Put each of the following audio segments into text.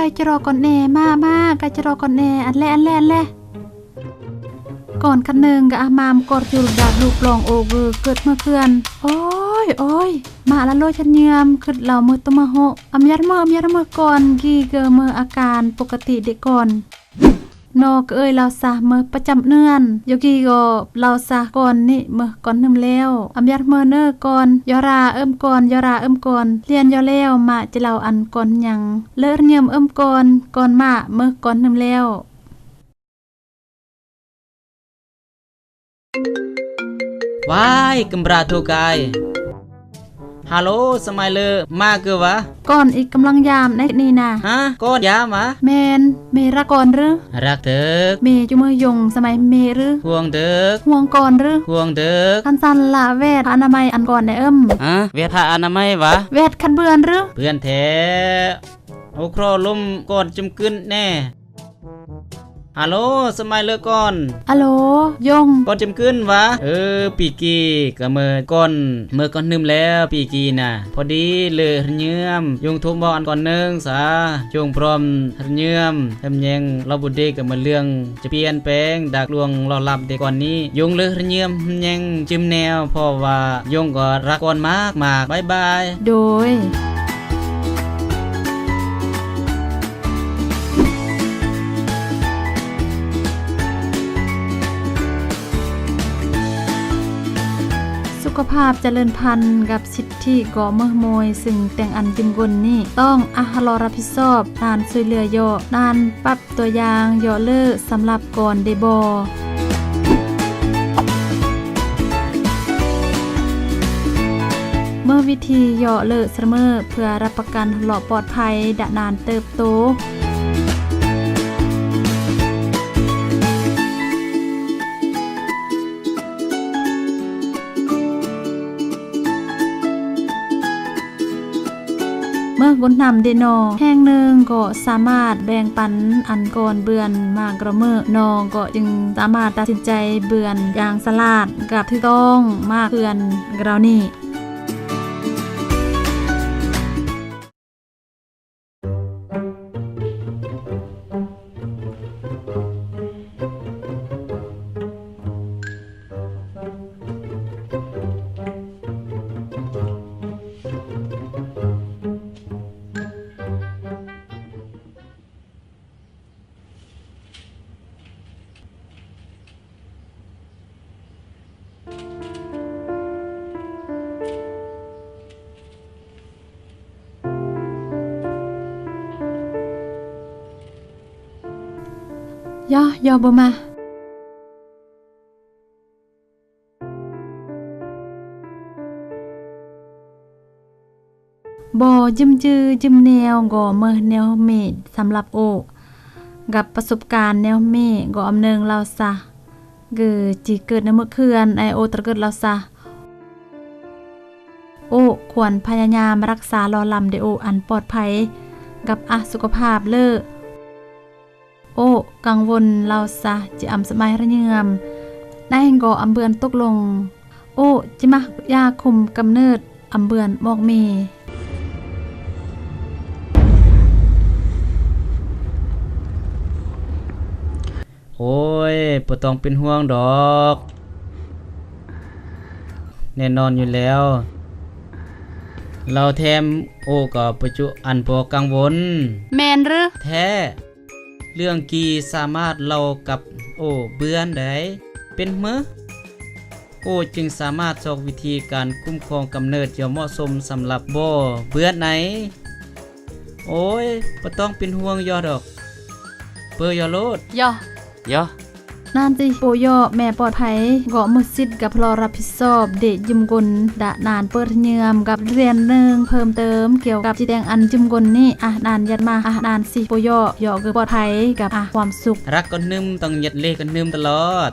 ล้จะรอก่อนแน่มาใกล้จะรอก่อนแน่อันแล่ก่อนคันหนึ่งกับอามามกอดอยู่ดาดลูกลองโอเวอร์เกิดเมื่อเคือนโอ้ยมาละโลชันเยียมขึ้นเหล่ามือตมะโหอำยัดเมื่อก่อนกีเกอเมื่ออาการปกติเด็กก่อนนอกเอ้ยเราซะเมื่อประจำเนือนโยกีก็เราซะก่อนนี่เมื่อก่อนนึมแล้วอำยัดเมื่อเนอก่อนยอราเอิ่มก่อนเรียนยอแล้วมาจะเราอันก่อนยังเลิศเนียมก่อนมาเมื่อก่อนนึมแล้วว้ายกำราโทกายฮัลโหลสมัยเลอมาเกวะก่อนอีกกำลังยามในนี่นะฮะก่อนยามะแมนเมรักก่อนหรือรักเถิกเมจุมือยงสมัยเมหรือห่วงเถิกห่วงก่อนหรือห่วงเถิกคันสันละเวทอนามัยอันก่อนได้ฮะเวทอนามัยวะเวทคันเบือนหรือเพื่อนแท้โอครอลมก่อนจุมกึนแน่ฮัลโหลสมัยเลอก่อนฮัลโหลยงก่อนจุมกึนวะปีกีก็เมื่อก่อนนึมแล้วปีกีน่ะพอดีเลยเยื่อมยงทุบบ่อันก่อนนึงซะจงพร้อมเยื่อมทำยังเราบุดีกับมาเรื่องจะเปลี่ยนแปลงดักลวงรอลับเด็กก่อนนี้ยงเลยเยื่อมยังจิ้มแนวเพราะว่ายงก็รักก่อนมากบายบายโดยสุขภาพเจริญพันธุ์กับสิทธิก่อเมื่อมวยซึ่งแต่งอันจิมกลนี่ต้องอาหารรับผิดชอบด้านช่วยเหลือโยด้านปรับตัวอย่างโยเลิกสำหรับก่อนเดบอเมื่อวิธีโยเลิกเสมอเพื่อรับประกันหลอปลอดภัยดะนานเติบโตเมื่อบนนำเดนอแห่งหนึ่งก็สามารถแบ่งปันอันก่อนเบือนมากกระเมื่อนอก็จึงสามารถตัดสินใจเบือนอย่างสลาดกับที่ต้องมากเบือนเรานี่ย่อบ่มาบ่จิ้มจื้อจิ้มแนวก็เมื่อแนวเมดสำหรับโอกับประสบการณ์แนวเมก็อำเนึงเราซะจีเกิดในเมื่อคืนไอโอตระเกิดเราซะโอควรพยายามรักษารอลำเดโออันปลอดภัยกับสุขภาพเลิศโอ้กังวลเราซะจะอำสมัยระเยือมได้ก่ออำเบือนตกลงโอ้จิมะยาคุมกำเนิดอำเบือนบอกเมโอ้ยบ่ต้องเป็นห่วงดอกแน่นอนอยู่แล้วเราแถมโอ้ก็ปัจจุอันบ่กังวลแม่นหรือแท้เรื่องกีสามารถเล่ากับโอเบือนได้เป็นเมื่อโอจึงสามารถสอกวิธีการคุ้มครองกำเนิดอย่างเหมาะสมสำหรับบ่เบือนไหนโอ้ยบ่ต้องเป็นห่วงยอดอกเปิ้ยอโลดยอนั่นสิโปยอแม่ปลอดภัยเกาะมือสิทธิ์กับพลอรับผิดชอบเด็กยิมกลดะนานเปิดเยือมกับเรียนนึงเพิ่มเติมเกี่ยวกับจีแดงอันจิมกลนี่นานยัดมานานสิโปยอยอคือปลอดภัยกับความสุขรักก็นึมต้องยัดเลก็นึมตลอด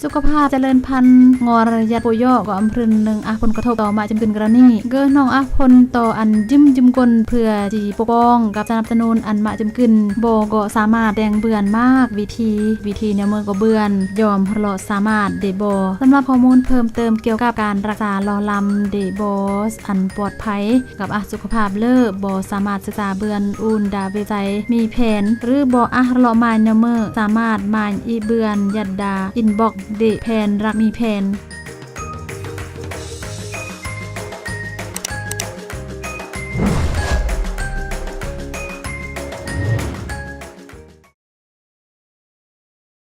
สุขภาพเจริญพันธุ์งอระยะโปโยก็อำพรึนหนึ่งผลกระทบต่อมาจำกึนกรณีเกินน้องผลต่ออันจิ้มกลเพื่อจีปกป้องกับสนับสนุนอันมาจำกึนโบก็สามารถแดงเบือนมากวิธีเนี่ยเมื่อก็เบือนยอมพลอสามารถเดโบสำหรับข้อมูลเพิ่มเติมเกี่ยวกับการรักษาลอลำเดโบอันปลอดภัยกับสุขภาพเลิศโบสามารถศึกษาเบือนอุ่นดาเวใจมีแผนหรือโบรอมาเนี่ยเมื่อสามารถมาอีเบือนยัดดาอินบ็อกเดแผนรักมีแผน